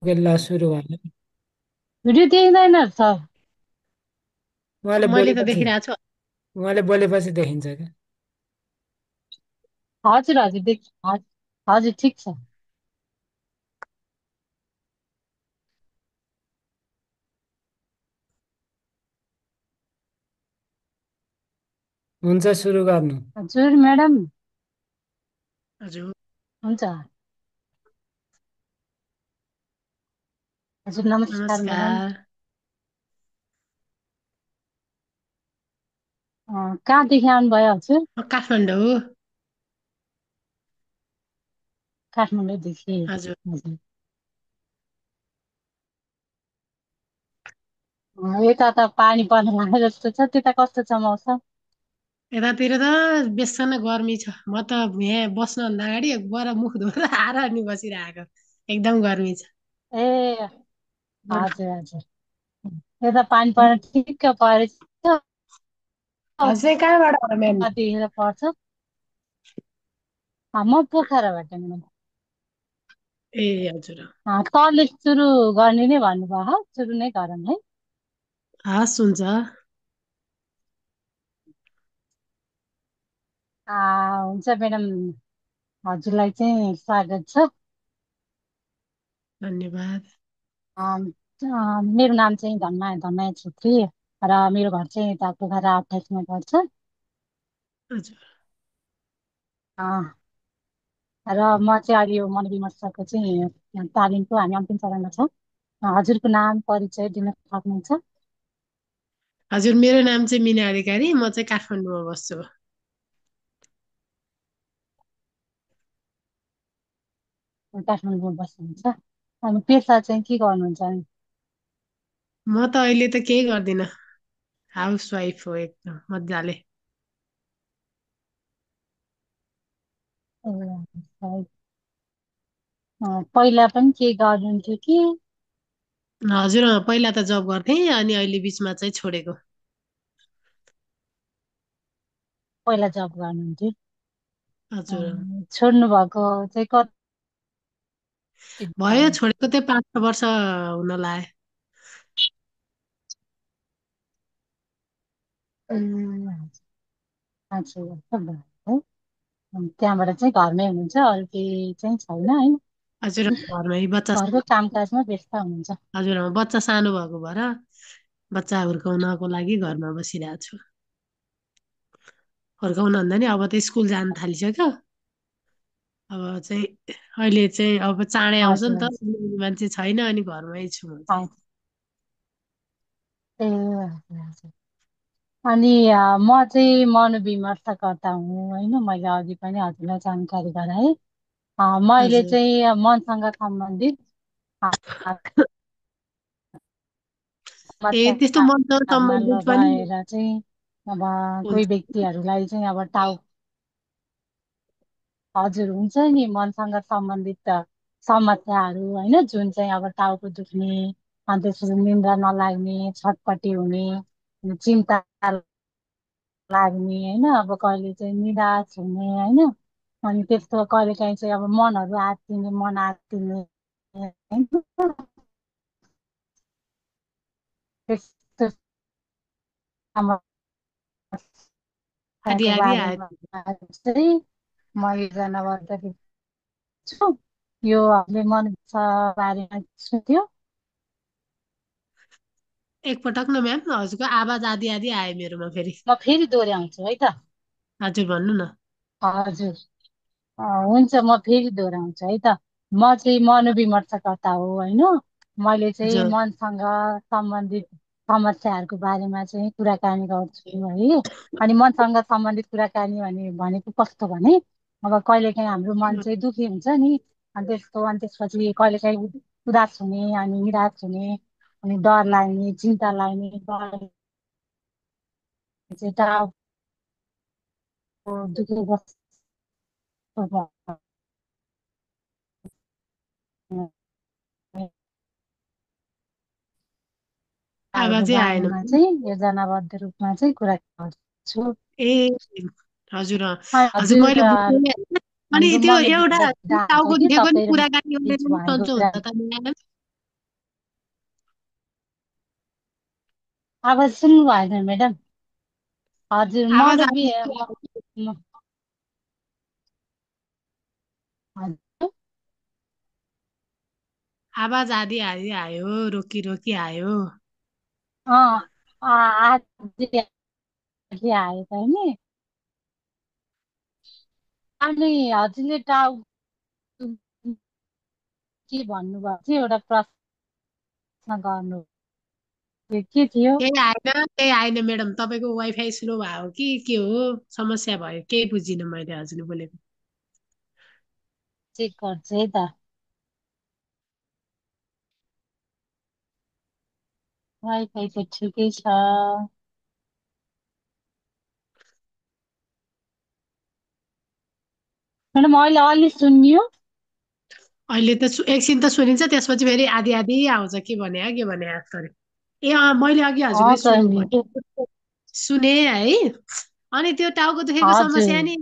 गेल्ला सुरु भयो। भिडियो देखिँदैन सर। उहाँले मैले त बोलेपछि देखिरहेको छु। उहाँले बोलेपछि देखिन्छ क्या। हजुर हजुर हजुर ठिक छ। हुन्छ सुरु गर्नु। हजुर म्याडम। हजुर हुन्छ। हजुर नमस्कार म्याडम। नमस्कार। कहाँदेखि आउनुभयो हजुर? म काठमाडौँ। काठमाडौँदेखि। हजुर हजुर। यता त पानी पर्न लाग्यो जस्तो छ, त्यता कस्तो छ मौसम? यतातिर त बेसन गर्मी छ। म त यहाँ बस्नुभन्दा अगाडि बर मुख धोएर आएर अनि बसिरहेको। एकदम गर्मी छ। ए हजुर हजुर। यता पानी पर्न ठिक्क परेछ। हजुर चाहिँ कहाँबाट हो म्याम? कतिखेर पर्छ? म पोखराबाट म्याडम। ए हजुर। सरले सुरु गर्ने नै भन्नुभयो, सुरु नै गरौँ है। हस् हुन्छ। हुन्छ म्याडम, हजुरलाई चाहिँ स्वागत छ। धन्यवाद। मेरो नाम चाहिँ धनमाया छेत्री र मेरो घर चाहिँ यता पोखरा 28 मा पर्छ। हजुर अँ, र म चाहिँ अहिले यो मनोविमर्शको चाहिँ तालिमको हामी अन्तिम चरणमा छौँ। हजुरको नाम परिचय दिन सक्नुहुन्छ? हजुर मेरो नाम चाहिँ मिना अधिकारी। म चाहिँ काठमाडौँमा बस्छु। काठमाडौँमा बस्नुहुन्छ। अनि पेसा चाहिँ के गर्नुहुन्छ नि? म त अहिले त केही गर्दिनँ। हाउस वाइफ हो एकदम मजाले। ए, सायद, पहिला पनि केही गर्नुहुन्थ्यो कि? हजुर पहिला त जब गर्थेँ अनि अहिले बिचमा चाहिँ छोडेको। पहिला जब गर्नुहुन्थ्यो। हजुर छोड्नु भएको चाहिँ कति भयो भयो? छोडेको चाहिँ 5 6 वर्ष हुन लाग्यो। ए, हजुर, अच्छा, है। त्यहाँबाट चाहिँ घरमै हुनुहुन्छ, अरू केही चाहिँ छैन है? हजुर घरमै बच्चा घरको कामकाजमा व्यस्त हुनुहुन्छ। हजुर बच्चा सानो भएको भएर बच्चा हुर्काउनको लागि घरमा बसिरहेको छु। हुर्काउन भन्दा नि अब त स्कुल जान थालिसक्यो। अब चाहिँ अहिले चाहिँ अब चाँडै आउँछ नि हजुर त, हजुर। मान्छे छैन अनि घरमै छु म चाहिँ। ए हजुर हजुर। अनि म चाहिँ मनोविमर्शकर्ता हुँ होइन, मैले अघि पनि हजुरलाई जानकारी गराएँ। मैले हजुर चाहिँ मनसँग सम्बन्धित अ, ए त्यस्तो मनसँग समस्यामा सम्बन्धित पनि रहेर चाहिँ अब कोही हुन्छ। व्यक्तिहरूलाई चाहिँ अब हजुर हुन्छ नि, मनसँग सम्बन्धित समस्याहरू होइन, जुन चाहिँ अब टाउको दुख्ने, अनि त्यसपछि निन्द्रा नलाग्ने, छटपटी हुने, अनि चिन्ता लाग्ने होइन, अब कहिले चाहिँ निराश हुने होइन, अनि त्यस्तो कहिले काहीँ चाहिँ अब मनहरू आत्तिने, मन आत्तिने होइन, त्यस्तो आदि समस्याको आदि आयो। बारेमा चाहिँ म योजना बद्ध छु। यो हामीले मनुष्य बारेमा सुन्थ्यो। एकपटक न म्याम हजुरको आवाज आदि आदि आयो मेरोमा फेरि। म फेरि दोहोऱ्याउँछु है त। हजुर भन्नु न। हजुर। हुन्छ, म फेरि दोहोऱ्याउँछु है त। म चाहिँ मनोविमर्शकर्ता हो होइन। मैले चाहिँ हजुर मनसँग सम्बन्धित समस्याहरूको बारेमा चाहिँ कुराकानी गर्छु है। अनि मनसँग सम्बन्धित कुराकानी भनेको कस्तो भने, अब कहिलेकाहीँ हाम्रो मन चाहिँ दुखी हुन्छ नि, अनि त्यसपछि कहिलेकाहीँ उदास हुने, अनि निराश हुने, अनि डर लाग्ने, चिन्ता लाग्ने, कहिले चाहिँ टाउको दुखेको जस्तो लाग्ने, हरूको आवाजै आएन। बारेमा चाहिँ योजनाबद्ध रूपमा चाहिँ कुरा गर्छु। ए हजुर हजुर हजुर मैले बुझेँ। अनि हाम्रो त्यो एउटा मनोविज्ञ हुन्छ टाउको कि दुखेको नि तपाईँ र कुराकानी बिच गर्ने पनि भएको सन्चो कुरा। हुन्छ त म्याम? आवाज सुन्नु भएन म्याडम? हजुर आवाज म र म- हजुर। आवाज आधी आधी आयो, रोकी रोकी आयो। अँ आज आयो त नि। अनि हजुरले टाउको के भन्नुभएको थियो, एउटा प्रश्न गर्नु के थियो? केही आएन म्याडम, तपाईँको वाइफाई स्लो भयो कि के हो, समस्या भयो, केही बुझिनँ मैले हजुरले बोलेको। चेक गर्छु है त। वाइफाई त ठिकै छ। म्याडम अहिले अलि सुनियो। अहिले त एकछिन त सुनिन्छ, त्यसपछि फेरि आधी आधी आउँछ, के भने गरे। ए मैले अघि हजुरले त नि। सुने है। अनि त्यो टाउको दुखेको हजुर समस्या नि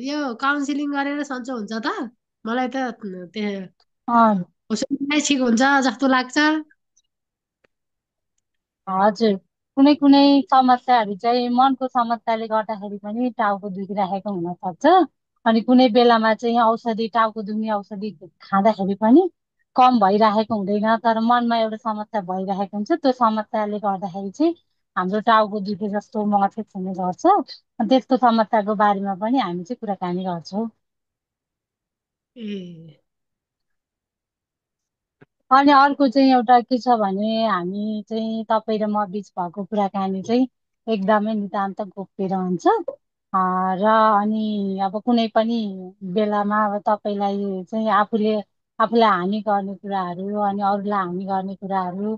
यो काउन्सिलिङ गरेर सन्चो हुन्छ त? मलाई त त्यहाँ अँ, होस्पिटलमै ठिक हुन्छ जस्तो लाग्छ। हजुर कुनै कुनै समस्याहरू चाहिँ मनको समस्याले गर्दाखेरि पनि टाउको दुखिरहेको हुन सक्छ। अनि कुनै बेलामा चाहिँ औषधि, टाउको दुख्ने औषधि खाँदाखेरि पनि कम भइरहेको हुँदैन, तर मनमा एउटा समस्या भइरहेको हुन्छ। त्यो समस्याले गर्दाखेरि चाहिँ हाम्रो टाउको दुखे जस्तो महसुस हुने गर्छ। अनि त्यसको समस्याको बारेमा पनि हामी चाहिँ कुराकानी गर्छौँ। ए अनि अर्को चाहिँ एउटा के छ भने, हामी चाहिँ तपाईँ र म बिच भएको कुराकानी चाहिँ एकदमै नितान्त गोप्य रहन्छ। र अनि अब कुनै पनि बेलामा अब तपाईँलाई चाहिँ आफूलाई हानि गर्ने कुराहरू अनि अरूलाई हानि गर्ने कुराहरू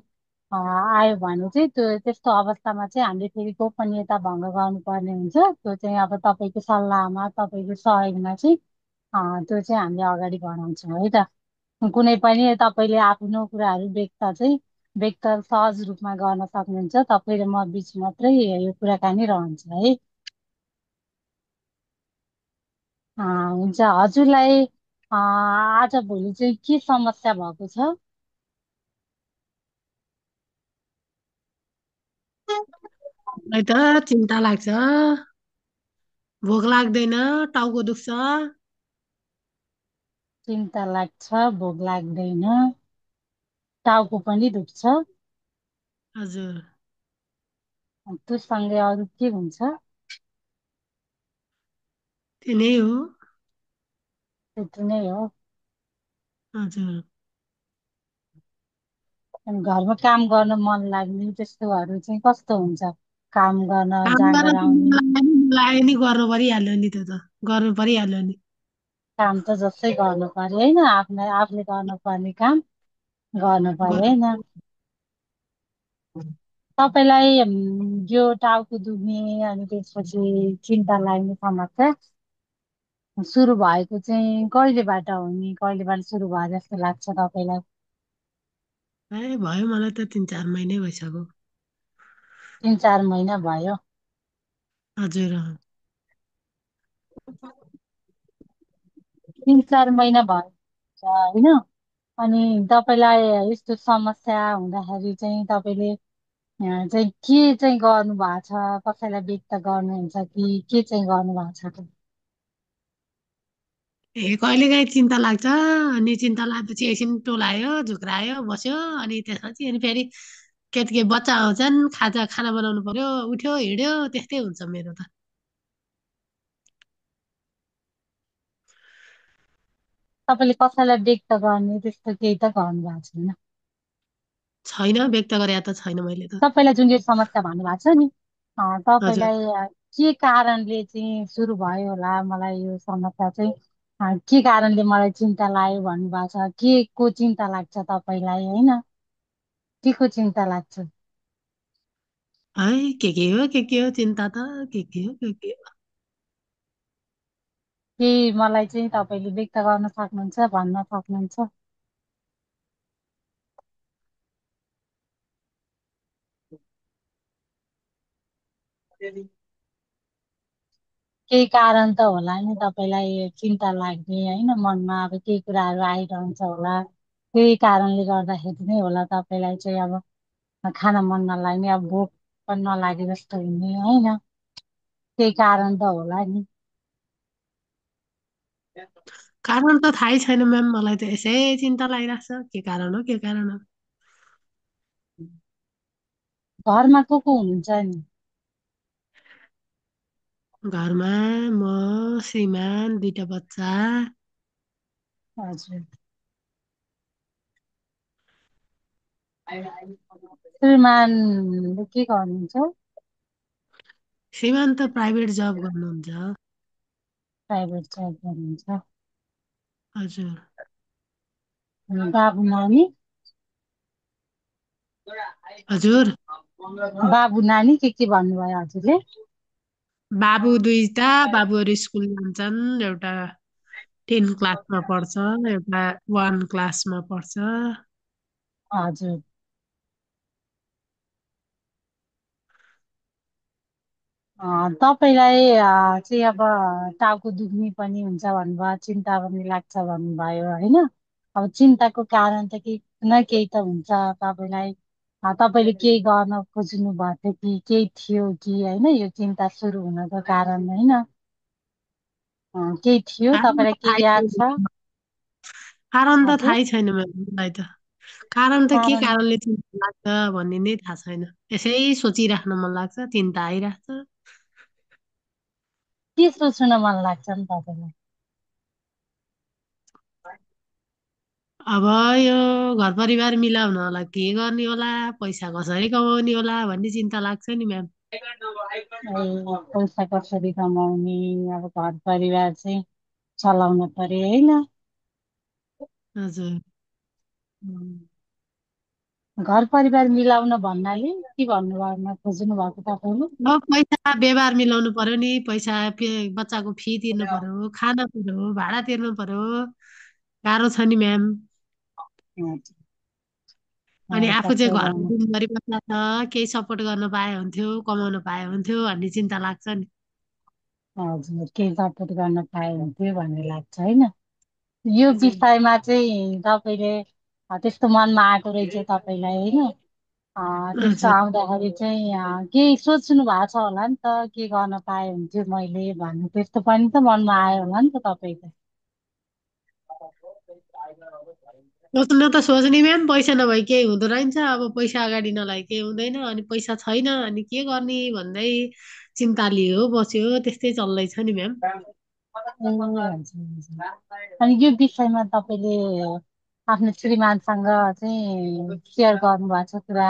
आयो भने चाहिँ त्यस्तो अवस्थामा चाहिँ हामीले फेरि गोपनीयता भङ्ग गर्नुपर्ने हुन्छ। त्यो चाहिँ अब तपाईँको सल्लाहमा, तपाईँको सहयोगमा चाहिँ त्यो चाहिँ हामीले अगाडि बढाउँछौँ है त। कुनै पनि तपाईँले आफ्नो कुराहरू व्यक्त सहज रूपमा गर्न सक्नुहुन्छ। तपाईँ र म बिच मात्रै यो कुराकानी रहन्छ है। हुन्छ। हजुरलाई आज भोलि चाहिँ के समस्या भएको छ? मलाई त चिन्ता लाग्छ, भोक लाग्दैन, टाउको दुख्छ। चिन्ता लाग्छ, भोक लाग्दैन, टाउको पनि दुख्छ। हजुर, त्योसँगै अरू के हुन्छ? त्यो नै हो। त्यति नै हो। हजुर, अनि घरमा काम गर्न मन लाग्ने त्यस्तोहरू चाहिँ कस्तो हुन्छ? काम गर्न काम गर्न जाँगर त आउने। मलाई नि गर्नु परिहाल्यो नि, त्यो त गर्नु परिहाल्यो नि। काम त जस्तै गर्नु पर्यो होइन, आफूले गर्नुपर्ने काम गर्नु पर्यो गर्नु होइन। तपाईँलाई यो टाउको दुख्ने अनि त्यसपछि चिन्ता लाग्ने समस्या सुरु भएको चाहिँ कहिलेबाट हो नि? कहिलेबाट सुरु भयो जस्तो लाग्छ तपाईँलाई? भयो, मलाई त 3-4 महिनै भइसक्यो। 3-4 महिना भयो। हजुर, 3-4 महिना भयो होइन। अनि तपाईँलाई यस्तो समस्या हुँदाखेरि चाहिँ तपाईँले चाहिँ के चाहिँ गर्नु भएको छ? कसैलाई व्यक्त गर्नुहुन्छ कि के चाहिँ गर्नु भएको छ? कहिलेकाहीँ चिन्ता लाग्छ, अनि चिन्ता लागेपछि एकछिन टोलायो, झुक्रायो, बस्यो, अनि त्यसपछि अनि फेरि केटी बच्चा आउँछन्, खाना बनाउनु पर्यो, उठ्यो हिँड्यो, त्यस्तै हुन्छ मेरो त। तपाईँले कसैलाई व्यक्त गर्ने त्यस्तो केही त गर्नु भएको छैन? छैन, व्यक्त गरे त छैन मैले त। तपाईँलाई जुन यो समस्या भन्नुभएको छ नि, हजुर, तपाईँलाई के कारणले चाहिँ सुरु भयो होला? मलाई यो समस्या चाहिँ के कारणले मलाई चिन्ता लाग्यो भन्नुभएको छ? के को चिन्ता लाग्छ तपाईँलाई होइन? के को चिन्ता लाग्छ? है के के हो चिन्ता त, के के हो। केही मलाई चाहिँ तपाईँले व्यक्त गर्न सक्नुहुन्छ, भन्न सक्नुहुन्छ? केही कारण त होला नि तपाईँलाई चिन्ता लाग्ने होइन, मनमा अब केही कुराहरू आइरहन्छ होला। त्यही कारणले गर्दाखेरि नै होला तपाईँलाई चाहिँ अब खाना मन नलाग्ने, अब भोक पनि नलागे जस्तो हुने होइन, त्यही कारण त होला नि। कारण त थाहै छैन म्याम, मलाई त यसै चिन्ता लागिरहेको छ के कारण हो के कारण हो। घरमा को हुनुहुन्छ नि? घरमा म, श्रीमान, दुईटा बच्चा। हजुर। श्रीमानले के गर्नुहुन्छ? श्रीमान त प्राइभेट जब गर्नुहुन्छ। प्राइभेट जब गर्नुहुन्छ। हजुर। अनि बाबु नानी? हजुर। बाबु नानी के भन्नुभयो हजुरले? बाबु दुईटा, बाबुहरू स्कुल जान्छन्। एउटा 10 क्लासमा पढ्छ, एउटा 1 क्लासमा पढ्छ। हजुर। तपाईँलाई चाहिँ अब टाउको दुख्ने पनि हुन्छ भन्नुभयो, चिन्ता पनि लाग्छ भन्नुभयो होइन। अब चिन्ताको कारण त केही न केही त हुन्छ तपाईँलाई। तपाईँले केही गर्न खोज्नु भएको थियो कि केही थियो कि होइन, यो चिन्ता सुरु हुनको कारण होइन? केही थियो, कारण तपाईँलाई त केही थाहै याद छैन। छ? कारण त हजुर। थाहै छैन म्याम मलाई त। कारण त के कारण कारणले चिन्ता लाग्छ भन्ने नै थाहा छैन। यसै सोचिराख्न मन लाग्छ, चिन्ता आइरहेछ। के सोच्न मन लाग्छ नि तपाईँलाई? अब यो घर परिवार मिलाउन होला के गर्ने होला, पैसा कसरी कमाउने होला भन्ने चिन्ता लाग्छ नि म्याम। ए, पैसा कसरी कमाउने, अब घर परिवार चाहिँ चलाउन पर्यो होइन। हजुर। उम्, घर परिवार मिलाउन भन्नाले के भन्नु खोज्नु भएको तपाईँले? अब पैसा व्यवहार मिलाउनु पर्यो नि, पैसा बच्चाको फी तिर्नु पर्यो, खाना पर्यो, भाडा तिर्नु पर्यो। गाह्रो छ नि म्याम। हजुर, अनि आफू चाहिँ सबै घरमा गर्नु। दिनभरि बस्दा छ, केही सपोर्ट गर्न पाए हुन्थ्यो, कमाउन पाए हुन्थ्यो भन्ने चिन्ता लाग्छ नि। हजुर, केही सपोर्ट गर्न पाए हुन्थ्यो भन्ने लाग्छ होइन। यो हजुर। विषयमा चाहिँ तपाईँले त्यस्तो मनमा आएको रहेछ तपाईँलाई होइन। त्यस्तो हजुर। आउँदाखेरि चाहिँ केही सोच्नु भएको छ होला नि त, के गर्न पाए हुन्थ्यो मैले भन्ने त्यस्तो पनि त मनमा आयो होला नि त तपाईँको। सोच्न त सोच्ने म्याम, पैसा नभए केही हुँदो रहेछ। अब पैसा अगाडि नलागे केही हुँदैन, अनि पैसा छैन अनि के गर्ने भन्दै चिन्ता लियो बस्यो, त्यस्तै चल्दैछ नि म्याम। ए, हजुर, हजुर। अनि यो विषयमा तपाईँले आफ्नो श्रीमानसँग चाहिँ सेयर गर्नुभएको छ कुरा?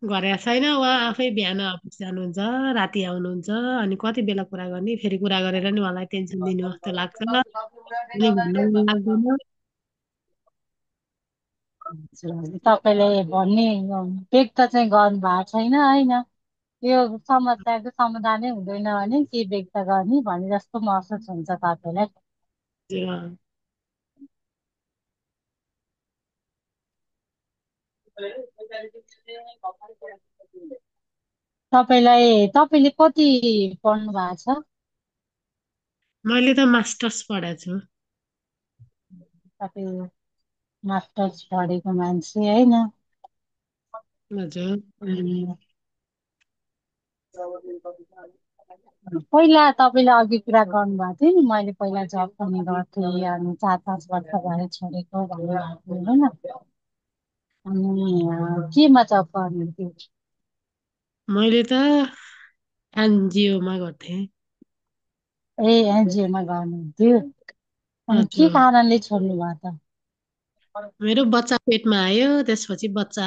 गरेको छैन, उहाँ आफै बिहान अफिस जानुहुन्छ, राति आउनुहुन्छ। अनि कति बेला कुरा गर्ने, फेरि कुरा गरेर नि उहाँलाई टेन्सन दिनु जस्तो लाग्छ, अनि भन्नु मन लाग्दैन। हजुर, तपाईँले भन्ने व्यक्त चाहिँ गर्नु भएको छैन होइन। यो समस्याको समाधानै हुँदैन भने के व्यक्त गर्ने भने जस्तो महसुस हुन्छ तपाईँलाई? हजुर। तपाईँले कति पढ्नु भएको छ? मैले त मास्टर्स पढाएको छु। तपाईँ मास्टर्स पढेको मान्छे होइन। हजुर। उम्, पहिला तपाईँले अघि कुरा गर्नुभएको थियो नि, मैले पहिला जब पनि गर्थेँ अनि 4-5 वर्ष भयो छोडेको भन्नुभएको थियो होइन। अनि केमा जब गर्नुहुन्थ्यो? मैले त एनजिओमा गर्थेँ। ए, एनजिओमा गर्नुहुन्थ्यो। अनि के हजुर। कारणले छोड्नु भयो त? मेरो बच्चा पेटमा आयो, त्यसपछि बच्चा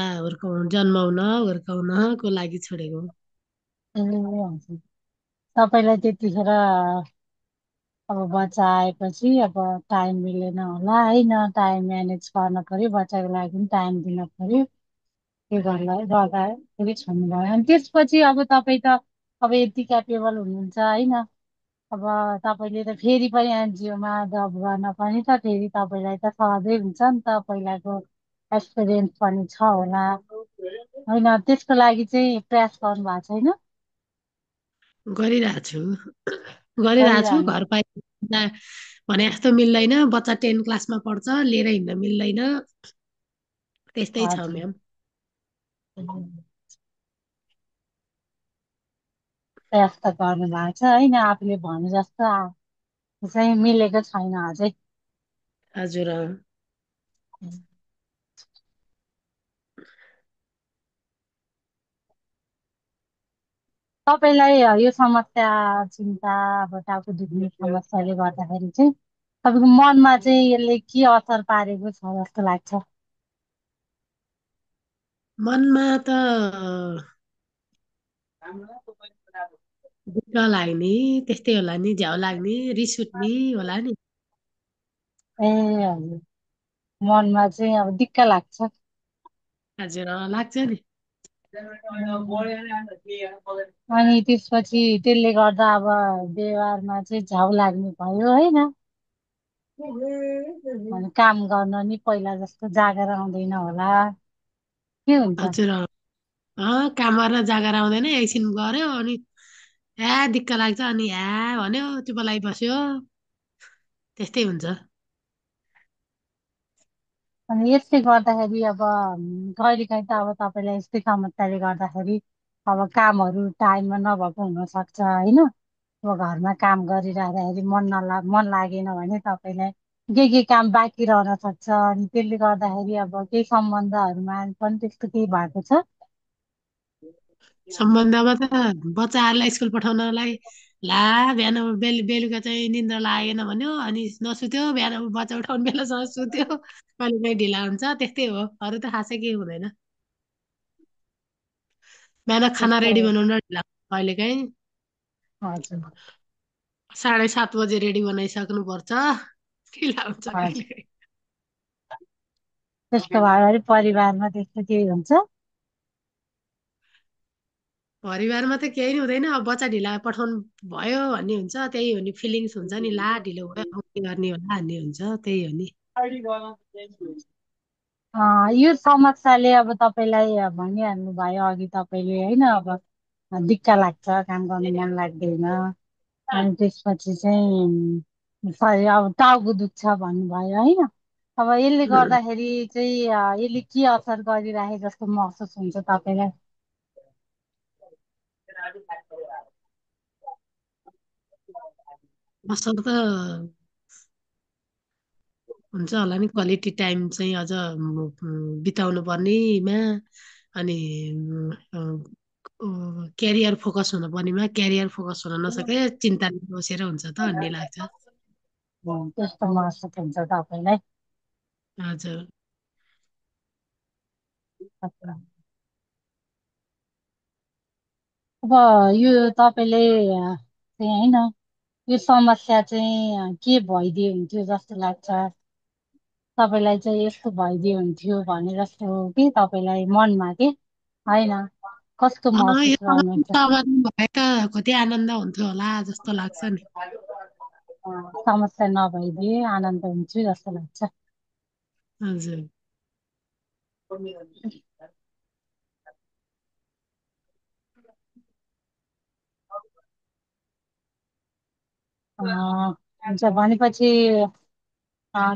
जन्माउन हुर्काउनको लागि छोडेको। ए, हजुर। तपाईँलाई त्यतिखेर अब बच्चा आएपछि अब टाइम मिलेन होला होइन, टाइम म्यानेज गर्न पर्यो, बच्चाको लागि पनि टाइम दिन पर्यो। त्यो गर्दाखेरि छोड्नुभयो। अनि त्यसपछि अब तपाईँ त अब यति क्यापेबल हुनुहुन्छ होइन। अब तपाईँले त फेरि पनि एनजिओमा जब गर्न पनि त फेरि तपाईँलाई त सहजै हुन्छ नि त, पहिलाको एक्सपिरियन्स पनि छ होला होइन। त्यसको लागि चाहिँ प्रयास गर्नु भएको छैन? गरिरहेको छु। गरिरहेको छु, गरिरहनु। घर पाइ भने जस्तो मिल्दैन, बच्चा 10 क्लासमा पढ्छ, लिएर हिँड्न मिल्दैन, त्यस्तै छ हजुर। म्याम। प्रयास त गर्नु भएको छ होइन, आफूले भने जस्तो चाहिँ मिलेको छैन अझै। हजुर तपाईँलाई यो समस्या, चिन्ता, अब टाउको दुख्ने समस्याले गर्दाखेरि चाहिँ तपाईँको मनमा चाहिँ यसले के असर पारेको छ जस्तो लाग्छ? मनमा त दुःख लाग्ने, त्यस्तै होला नि, झ्याउ लाग्ने, रिस उठ्ने होला नि। ए हजुर, मनमा चाहिँ अब दिक्क लाग्छ। हजुर लाग्छ नि। अनि त्यसपछि त्यसले गर्दा अब व्यवहारमा चाहिँ झ्याउ लाग्ने भयो होइन। अनि काम गर्न नि पहिला जस्तो जाँगर आउँदैन होला, के हुन्छ? हजुर काम गर्न जाँगर आउँदैन, एकछिन गऱ्यो अनि दिक्क लाग्छ अनि भन्यो चुप बस्यो, त्यस्तै हुन्छ। अनि यसले गर्दाखेरि अब कहिलेकाहीँ त अब तपाईँलाई यस्तै समस्याले गर्दाखेरि अब कामहरू टाइममा नभएको हुनसक्छ होइन। अब घरमा काम गरिरहँदाखेरि मन लागेन भने तपाईँलाई के काम बाँकी रहन सक्छ, अनि त्यसले गर्दाखेरि अब केही सम्बन्धहरूमा पनि त्यस्तो केही भएको छ? सम्बन्धमा त बच्चाहरूलाई स्कुल पठाउनलाई ला बिहान बेलुका चाहिँ निन्द्रा लागेन भन्यो अनि नसुत्यो, बिहान बच्चा उठाउने बेलासम्म सुत्यो, कहिले काहीँ ढिला हुन्छ, त्यस्तै हो, अरू त खासै केही हुँदैन। बिहान खाना त्यस्तो रेडी बनाउन ढिला हुन्छ कहिले काहीँ, हजुर 7:30 बजे रेडी बनाइसक्नु पर्छ, ढिला हुन्छ कहिले हजुर, काहीँ। त्यस्तो भयो परिवारमा त्यस्तो केही हुन्छ? परिवारमा त केही नि हुँदैन, अब बच्चा ढिला पठाउनु भयो भन्ने हुन्छ, त्यही हो नि, फिलिङ्स हुन्छ नि, ला ढिलो भयो अब के गर्ने होला भन्ने हुन्छ, त्यही हो नि। यो समस्याले अब तपाईँलाई भनिहाल्नु भयो अघि तपाईँले होइन, अब दिक्क लाग्छ, काम गर्नु मन लाग्दैन, अनि त्यसपछि चाहिँ अब टाउको दुख्छ भन्नुभयो होइन। अब यसले गर्दाखेरि चाहिँ यसले के असर गरिराखे जस्तो महसुस हुन्छ तपाईँलाई? असर त हुन्छ होला नि, क्वालिटी टाइम चाहिँ अझ बिताउनु पर्नेमा, अनि क्यारियर फोकस हुनुपर्नेमा क्यारियर फोकस हुन नसके चिन्ताले बसेर हुन्छ त भन्ने लाग्छ। त्यस्तो महसुस हुन्छ तपाईँलाई? हजुर अब यो तपाईँले चाहिँ होइन, यो समस्या चाहिँ के भइदियो हुन्थ्यो जस्तो लाग्छ? तपाईँलाई चाहिँ यस्तो भइदियो हुन्थ्यो भने जस्तो हो कि तपाईँलाई मनमा के होइन, कस्तो यो महसुस गर्नुहुन्छ? समाधान भए त कति आनन्द हुन्थ्यो होला जस्तो लाग्छ नि। समस्या नभइदिए आनन्द हुन्छु जस्तो लाग्छ। हजुर हुन्छ भनेपछि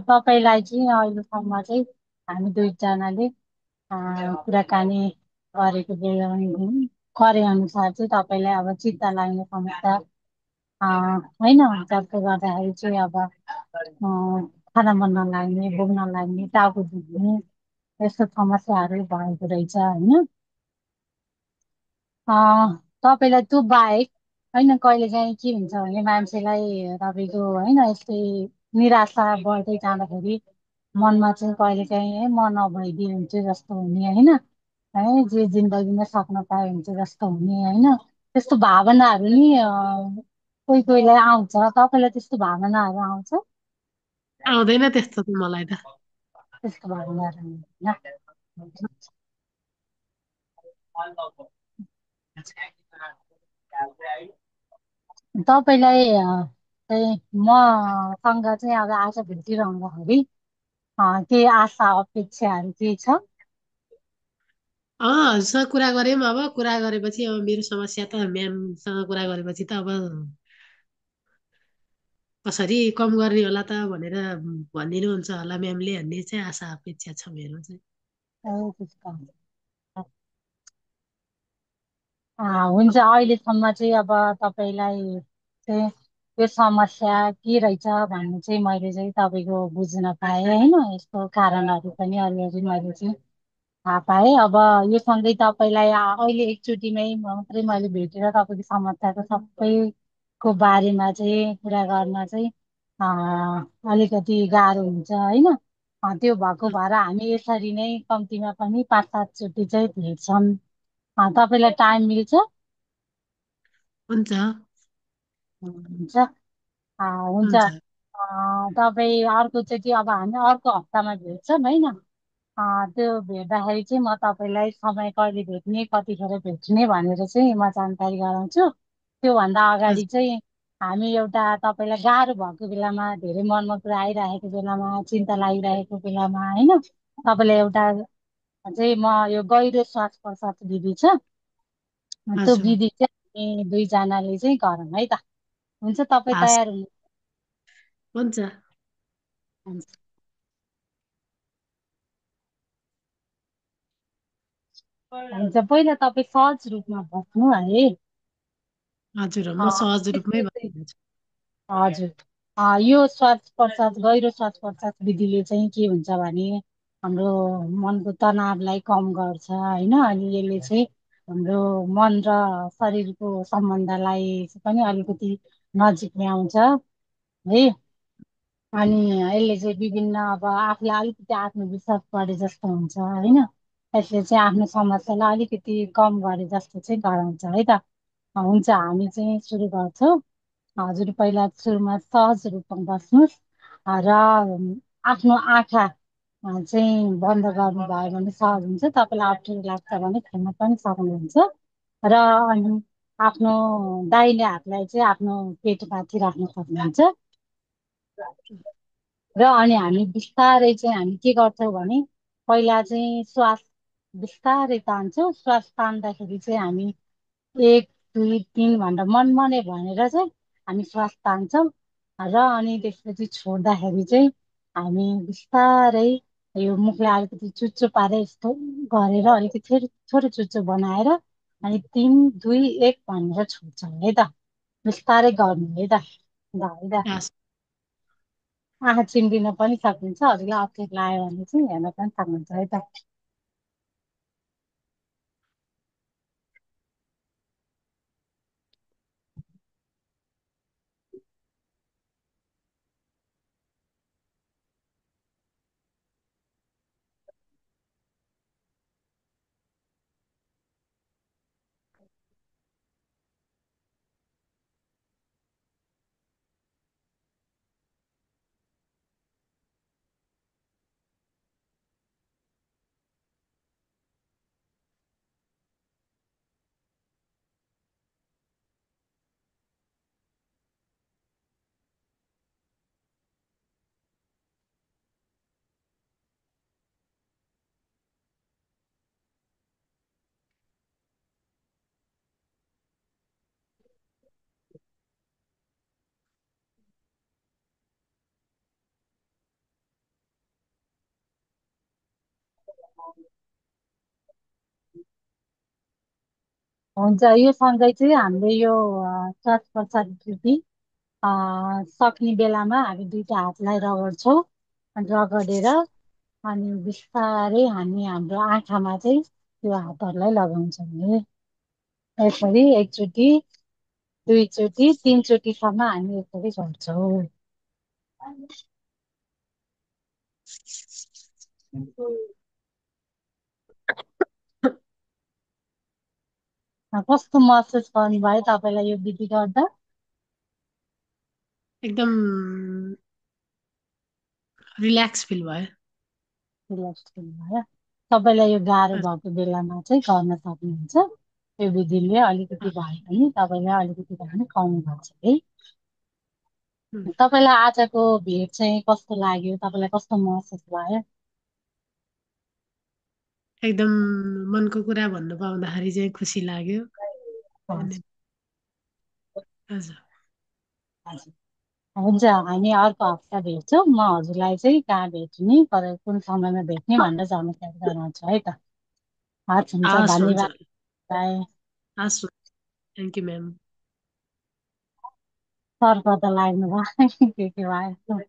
तपाईँलाई चाहिँ अहिलेसम्म चाहिँ हामी दुईजनाले कुराकानी गरेको बेला गरे अनुसार चाहिँ तपाईँलाई अब चित्त लाग्ने समस्या होइन, जसले गर्दाखेरि चाहिँ अब खाना मन नलाग्ने, भोक नलाग्ने, टाउको दुख्ने यस्तो समस्याहरू भएको रहेछ होइन। तपाईँलाई त्यो बाहेक होइन, कहिले काहीँ के हुन्छ भने मान्छेलाई तपाईँको होइन यस्तै निराशा बढ्दै जाँदाखेरि मनमा चाहिँ कहिले काहीँ है म नभइदिए हुन्थ्यो जस्तो हुने होइन, है जे जिन्दगीमा सक्न पाए हुन्छ जस्तो हुने होइन, त्यस्तो भावनाहरू नि कोही कोहीलाई आउँछ। तपाईँलाई त्यस्तो भावनाहरू आउँछ? आउँदैन त्यस्तो त मलाई त। त्यस्तो भावनाहरू होइन। तपाईँलाई चाहिँ मसँग चाहिँ अब आज भेटिरहँदाखेरि केही आशा अपेक्षाहरू केही छ? हजुरसँग कुरा गऱ्यौँ, अब कुरा गरेपछि अब मेरो समस्या त म्यामसँग कुरा गरेपछि त अब कसरी कम गर्ने होला त भनेर भनिदिनुहुन्छ होला म्यामले भन्ने चाहिँ आशा अपेक्षा छ मेरो चाहिँ। ए, त्यस्तो हुन्छ। हुन्छ अहिलेसम्म चाहिँ अब तपाईँलाई चाहिँ यो समस्या के रहेछ भन्ने चाहिँ मैले चाहिँ तपाईँको बुझ्न पाएँ होइन। यसको कारणहरू पनि अलिअलि मैले चाहिँ थाहा पाएँ। अब यो सँगै तपाईँलाई अहिले एकचोटिमै मात्रै मैले भेटेर तपाईँको समस्याको सबैको बारेमा चाहिँ कुरा गर्न चाहिँ अलिकति गाह्रो हुन्छ होइन। त्यो भएको भएर हामी यसरी नै कम्तीमा पनि 5-7 चोटि चाहिँ भेट्छौँ। तपाईँलाई टाइम मिल्छ? हुन्छ हुन्छ। हुन्छ। हुन्छ तपाईँ अर्कोचोटि अब हामी अर्को हप्तामा भेट्छौँ होइन। त्यो भेट्दाखेरि चाहिँ म तपाईँलाई समय कहिले भेट्ने कतिखेर भेट्ने भनेर चाहिँ म जानकारी गराउँछु। त्योभन्दा अगाडि हजुर चाहिँ हामी एउटा तपाईँलाई गाह्रो भएको बेलामा धेरै मनमा कुरा आइरहेको बेलामा चिन्ता लागिरहेको बेलामा होइन तपाईँलाई एउटा चाहिँ म यो गहिरो श्वास प्रश्वास विधि छ त्यो हजुर विधि चाहिँ हामी दुईजनाले चाहिँ गरौँ है त। हुन्छ तपाईँ हस् तयार हुन्छ हुनुहुन्छ? हुन्छ पहिला तपाईँ सहज रूपमा बस्नु है। हजुर म सहज रूपमै त्यसले चाहिँ बसिरहेको छु। हजुर। यो श्वास प्रश्वास गहिरो श्वास प्रश्वास विधिले चाहिँ के हुन्छ भने हाम्रो मनको तनावलाई कम गर्छ होइन। अनि यसले चाहिँ हाम्रो मन र शरीरको सम्बन्धलाई पनि अलिकति नजिक ल्याउँछ है। अनि यसले चाहिँ विभिन्न अब आफूलाई अलिकति आत्मविश्वास बढे जस्तो हुन्छ होइन। यसले चाहिँ आफ्नो समस्यालाई अलिकति कम गरे जस्तो चाहिँ गराउँछ है त। हुन्छ हामी चाहिँ सुरु गर्छौँ। हजुर पहिला सुरुमा सहज रूपमा बस्नुहोस् र आफ्नो आँखा चाहिँ बन्द गर्नुभयो भने सहज हुन्छ। तपाईँलाई अप्ठ्यारो लाग्छ भने खोल्न पनि सक्नुहुन्छ। र अनि आफ्नो दाहिने हातलाई चाहिँ आफ्नो पेटमाथि राख्न सक्नुहुन्छ। र अनि हामी बिस्तारै चाहिँ हामी के गर्छौँ भने पहिला चाहिँ श्वास बिस्तारै तान्छौँ। श्वास तान्दाखेरि चाहिँ हामी 1 2 3 भनेर मनमनै भनेर चाहिँ हामी श्वास तान्छौँ। र अनि त्यसपछि छोड्दाखेरि चाहिँ हामी बिस्तारै यो मुखलाई अलिकति चुच्चो पारे यस्तो गरेर अलिकति थोरै थोरै चुच्चो बनाएर अनि 3 2 1 भनेर छोड्छौँ है त। बिस्तारै गर्नु है त। ल है त। हस् आँखा चिम्लिन पनि सक्नुहुन्छ। हजुरलाई अप्ठ्यारो लाग्यो भने चाहिँ हेर्न पनि सक्नुहुन्छ है त। हुन्छ यो सँगै चाहिँ हामीले यो श्वास प्रश्वास विधि सक्ने बेलामा हामी दुईटा हातलाई रगड्छौँ। अनि रगडेर अनि बिस्तारै हामी हाम्रो आँखामा चाहिँ त्यो हातहरूलाई लगाउँछौँ है। यसरी एकचोटि दुईचोटि तिनचोटिसम्म हामी यसरी गर्छौँ। कस्तो महसुस गर्नुभयो तपाईँलाई यो विधि गर्दा? एकदम रिल्याक्स फिल भयो। रिल्याक्स हुनुभयो? तपाईँलाई यो गाह्रो हजुर भएको बेलामा चाहिँ गर्न सक्नुहुन्छ। यो विधिले अलिकति भए पनि तपाईँलाई अलिकति भए पनि कम गर्छ है। उम्, तपाईँलाई आजको भेट चाहिँ कस्तो लाग्यो? तपाईँलाई कस्तो महसुस भयो? एकदम मनको कुरा भन्नु पाउँदाखेरि चाहिँ खुसी लाग्यो। अनि हजुर। हजुर हजुर। हुन्छ हामी अर्को हप्ता भेट्छौँ। म हजुरलाई चाहिँ कहाँ भेट्ने कुन समयमा भेट्ने भनेर जानकारी गराउँछु है त। हस् हुन्छ हस् हुन्छ धन्यवाद। बाई। हस्, थ्याङ्क यू म्याम। सर त लाग्नु भयो के भयो